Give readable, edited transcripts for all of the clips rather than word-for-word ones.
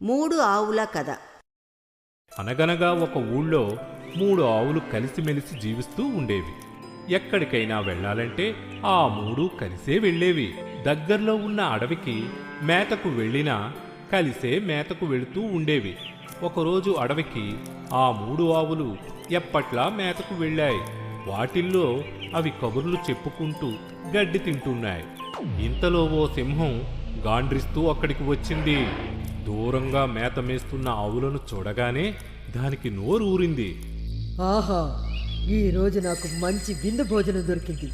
3 ఆవుల కథ. అనగనగా ఒక ఊళ్ళో 3 ఆవులు కలిసిమెలిసి జీవిస్తూ ఉండేవి. ఎక్కడికైనా వెళ్ళాలంటే ఆ 3 కలిసే వెళ్ళేవి. దగ్గర్లో ఉన్న అడవికి మేతకు వెళ్ళినా కలిసే మేతకు వెళుతూ ఉండేవి. ఒకరోజు అడవికి ఆ 3 ఆవులు ఎప్పట్లా మేతకు వెళ్ళాయి. వాటిల్లో అవి కబుర్లు చెప్పుకుంటూ గడ్డి తింటున్నాయి. ఇంతలో ఓ సింహం గాండ్రిస్తూ అక్కడికి వచ్చింది. దూరంగా మేత మేస్తున్న ఆవులను చూడగానే దానికి నోరు ఊరింది. ఆహా, ఈరోజు నాకు మంచి విందు భోజనం దొరికింది.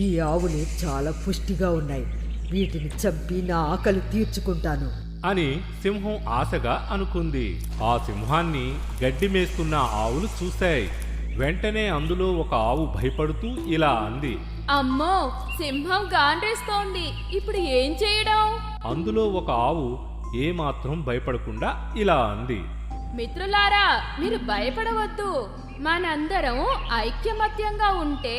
ఈ ఆవులు చాలా పుష్టిగా ఉన్నాయి. వీటిని చంపి నా ఆకలి తీర్చుకుంటాను అని సింహం ఆశగా అనుకుంది. ఆ సింహాన్ని గడ్డి మేస్తున్న ఆవులు చూశాయి. వెంటనే అందులో ఒక ఆవు భయపడుతూ ఇలా అంది, అమ్మో, సింహం గాండ్రేస్తోంది, ఇప్పుడు ఏం చేయడం? అందులో ఒక ఆవు ఏమాత్రం భయపడకుండా ఇలా అంది, మిత్రులారా, మీరు భయపడవద్దు. మనందరం ఐక్యమత్యంగా ఉంటే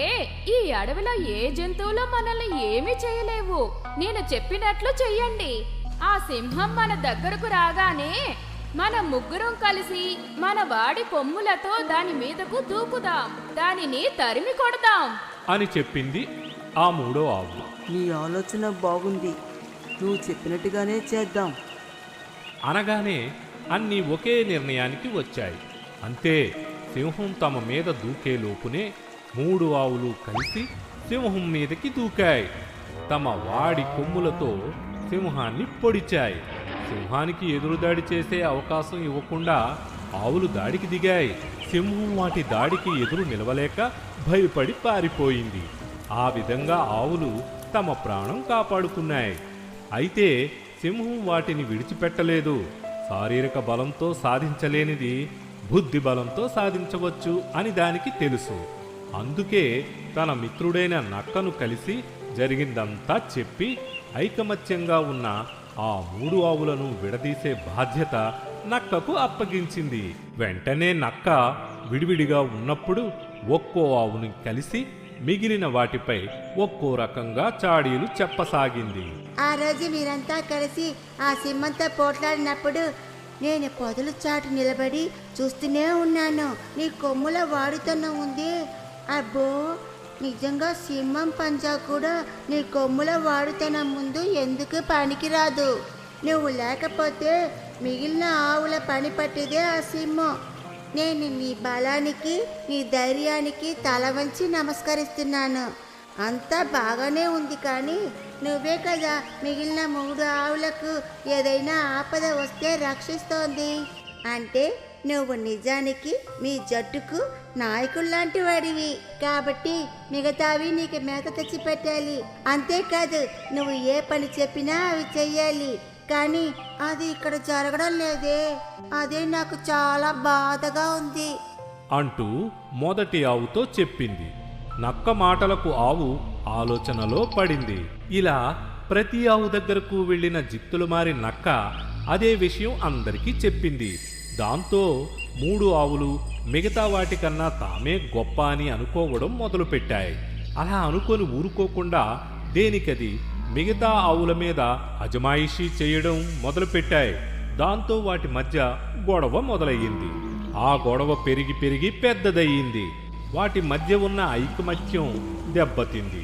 ఈ అడవిలో ఏ జంతువులు మనల్ని ఏమీ చేయలేవు. నేను చెప్పినట్లు చెయ్యండి. ఆ సింహం మన దగ్గరకు రాగానే మన ముగ్గురం కలిసి మన వాడి కొమ్ములతో దాని మీదకు దూకుదాం, దానిని తరిమి కొడదాం అని చెప్పింది ఆ 3వ ఆవు. నీ ఆలోచన బాగుంది, నువ్వు చెప్పినట్టుగానే చేద్దాం అనగానే అన్నీ ఒకే నిర్ణయానికి వచ్చాయి. అంతే, సింహం తమ మీద దూకే లోపునే 3 ఆవులు కలిసి సింహం మీదకి దూకాయి. తమ వాడి కొమ్ములతో సింహాన్ని పొడిచాయి. సింహానికి ఎదురుదాడి చేసే అవకాశం ఇవ్వకుండా ఆవులు దాడికి దిగాయి. సింహం వాటి దాడికి ఎదురు నిలవలేక భయపడి పారిపోయింది. ఆ విధంగా ఆవులు తమ ప్రాణం కాపాడుకున్నాయి. అయితే సింహం వాటిని విడిచిపెట్టలేదు. శారీరక బలంతో సాధించలేనిది బుద్ధి బలంతో సాధించవచ్చు అని దానికి తెలుసు. అందుకే తన మిత్రుడైన నక్కను కలిసి జరిగిందంతా చెప్పి ఐకమత్యంగా ఉన్న ఆ 3 ఆవులను విడదీసే బాధ్యత నక్కకు అప్పగించింది. వెంటనే నక్క విడివిడిగా ఉన్నప్పుడు ఒక్కో ఆవుని కలిసి మిగిలిన వాటిపై ఒక్కో రకంగా చాడీలు చెప్పసాగింది. ఆ రోజు మీరంతా కలిసి ఆ సింహంతో పోట్లాడినప్పుడు నేను పొదల చాటు నిలబడి చూస్తూనే ఉన్నాను. నీ కొమ్ముల వాడితనం ఉంది. అబ్బో, నిజంగా సింహం పంజా కూడా నీ కొమ్ముల వాడితనం ముందు ఎందుకు పనికిరాదు. నువ్వు లేకపోతే మిగిలిన ఆవుల పని పట్టిదే ఆ సింహం. నేను నీ బలానికి, నీ ధైర్యానికి తల వంచి నమస్కరిస్తున్నాను. అంతా బాగానే ఉంది, కానీ నువ్వే కదా మిగిలిన 3 ఆవులకు ఏదైనా ఆపద వస్తే రక్షిస్తోంది. అంటే నువ్వు నిజానికి మీ జట్టుకు నాయకుల్లాంటి వాడివి. కాబట్టి మిగతావి నీకు మేత తెచ్చి పెట్టాలి. అంతేకాదు, నువ్వు ఏ పని చెప్పినా అవి చెయ్యాలి. కానీ అది ఇక్కడ జరగడం లేదే, అదే నాకు చాలా బాధగా ఉంది అంటూ మొదటి ఆవుతో చెప్పింది. నక్క మాటలకు ఆవు ఆలోచనలో పడింది. ఇలా ప్రతి ఆవు దగ్గరకు వెళ్ళిన జిత్తులమారి నక్క అదే విషయం అందరికీ చెప్పింది. దాంతో 3 ఆవులు మిగతా వాటికన్నా తామే గొప్ప అని అనుకోవడం మొదలుపెట్టాయి. అలా అనుకొని ఊరుకోకుండా దేనికది మిగతా ఆవుల మీద అజమాయిషీ చేయడం మొదలుపెట్టాయి. దాంతో వాటి మధ్య గొడవ మొదలయ్యింది. ఆ గొడవ పెరిగి పెరిగి పెద్దదయ్యింది. వాటి మధ్య ఉన్న ఐకమత్యం దెబ్బతింది.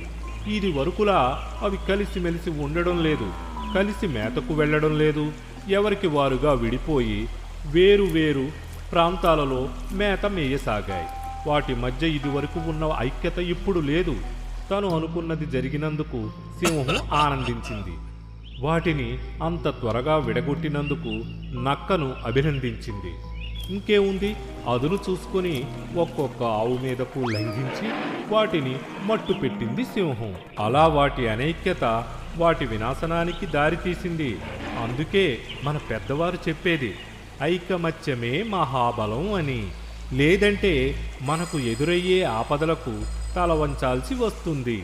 ఇది వరకులా అవి కలిసిమెలిసి ఉండడం లేదు, కలిసి మేతకు వెళ్ళడం లేదు. ఎవరికి వారుగా విడిపోయి వేరు వేరు ప్రాంతాలలో మేత మేయసాగాయి. వాటి మధ్య ఇదివరకు ఉన్న ఐక్యత ఇప్పుడు లేదు. తను అనుకున్నది జరిగినందుకు సింహం ఆనందించింది. వాటిని అంత త్వరగా విడగొట్టినందుకు నక్కను అభినందించింది. ఇంకేముంది, అదును చూసుకుని ఒక్కొక్క ఆవు మీదకు లంఘించి వాటిని మట్టు పెట్టింది సింహం. అలా వాటి అనైక్యత వాటి వినాశనానికి దారితీసింది. అందుకే మన పెద్దవారు చెప్పేది ఐకమత్యమే మహాబలం అని. లేదంటే మనకు ఎదురయ్యే ఆపదలకు తల వంచాల్సి వస్తుంది.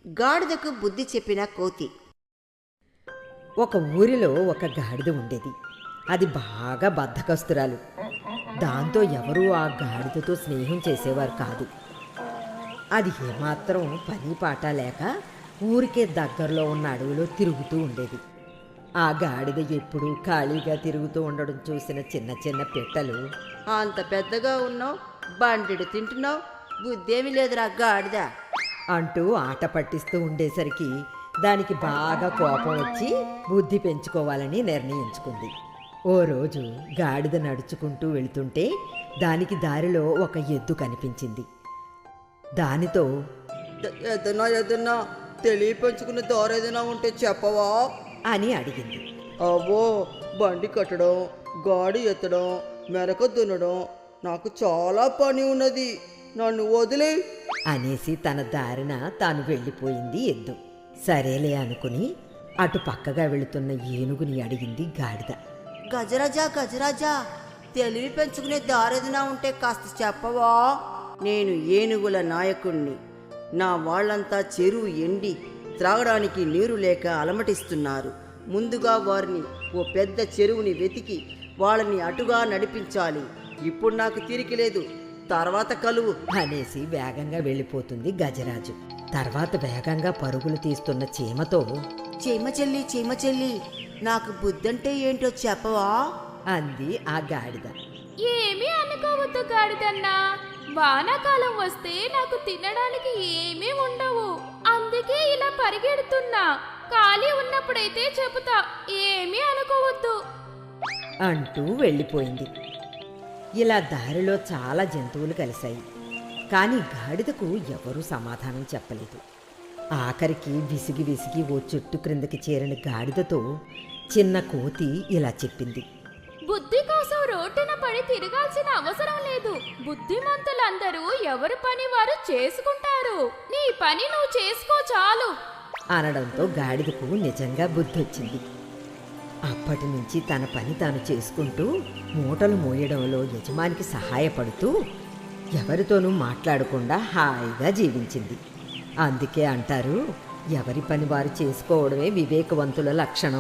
గాడిదకు బుద్ధి చెప్పిన కోతి. ఒక ఊరిలో ఒక గాడిద ఉండేది. అది బాగా బద్ధకస్తురాలు. దాంతో ఎవరూ ఆ గాడిదతో స్నేహం చేసేవారు కాదు. అది ఏమాత్రం పని పాట లేక ఊరికే దగ్గరలో ఉన్న అడవిలో తిరుగుతూ ఉండేది. ఆ గాడిద ఎప్పుడూ ఖాళీగా తిరుగుతూ ఉండడం చూసిన చిన్న చిన్న పిట్టలు అంత పెద్దగా ఉన్నావు, బండిడు తింటున్నావు, బుద్ధేమి లేదురా గాడిద. అంటూ ఆట పట్టిస్తూ ఉండేసరికి దానికి బాగా కోపం వచ్చి బుద్ధి పెంచుకోవాలని నిర్ణయించుకుంది. ఓ రోజు గాడిద నడుచుకుంటూ వెళుతుంటే దానికి దారిలో ఒక ఎద్దు కనిపించింది. దానితో ఏదన్నా తెలియ పెంచుకునే దారి ఏదైనా ఉంటే చెప్పవా అని అడిగింది. అవ్వో, బండి కట్టడం, గాడి ఎత్తడం, మెరక దున్నడం నాకు చాలా పని ఉన్నది, నన్ను వదిలే అనేసి తన దారిన తాను వెళ్ళిపోయింది ఎద్దు. సరేలే అనుకుని అటు పక్కగా వెళుతున్న ఏనుగుని అడిగింది గాడిద. గజరాజా గజరాజా, తెలివి పెంచుకునే దారేదైనా ఉంటే కాస్త చెప్పవా? నేను ఏనుగుల నాయకుణ్ణి. నా వాళ్ళంతా చెరువు ఎండి త్రాగడానికి నీరు లేక అలమటిస్తున్నారు. ముందుగా వారిని ఓ పెద్ద చెరువుని వెతికి వాళ్ళని అటుగా నడిపించాలి. ఇప్పుడు నాకు తీరిక లేదు, తర్వాత కలువు అనేసి వేగంగా వెళ్ళిపోతుంది గజరాజు. తర్వాత వేగంగా పరుగులు తీస్తున్న చీమతో చీమ చెల్లి, నాకు బుద్ధంటే ఏంటో చెప్పవా? అంది ఆ గాడిద. ఏమీ అనుకోవద్దు గాడిదన్నా, వానాకాలం వస్తే నాకు తినడానికి ఏమీ ఉండవు, అందుకే ఇలా పరిగెడుతున్నా. ఖాళీ ఉన్నప్పుడైతే చెబుతా, ఏమీ అనుకోవద్దు అంటూ వెళ్ళిపోయింది. ఇలా దారిలో చాలా జంతువులు కలిశాయి. కానీ గాడిదకు ఎవరూ సమాధానం చెప్పలేదు. ఆఖరికి విసిగి విసిగి ఓ చెట్టు క్రిందకి చేరిన గాడిదతో చిన్న కోతి ఇలా చెప్పింది. బుద్ధి కోసం రోడ్డున పడి తిరగాల్సిన అవసరం లేదు. బుద్ధిమంతులందరూ ఎవరి పని వారు చేసుకుంటారు. నీ పని నువ్వు చేసుకో చాలు అనడంతో గాడిదకు నిజంగా బుద్ధి వచ్చింది. అప్పటి నుంచి తన పని తాను చేసుకుంటూ మూటలు మోయడంలో యజమానికి సహాయపడుతూ ఎవరితోనూ మాట్లాడకుండా హాయిగా జీవించింది. అందుకే అంటారు, ఎవరి పని వారు చేసుకోవడమే వివేకవంతుల లక్షణం.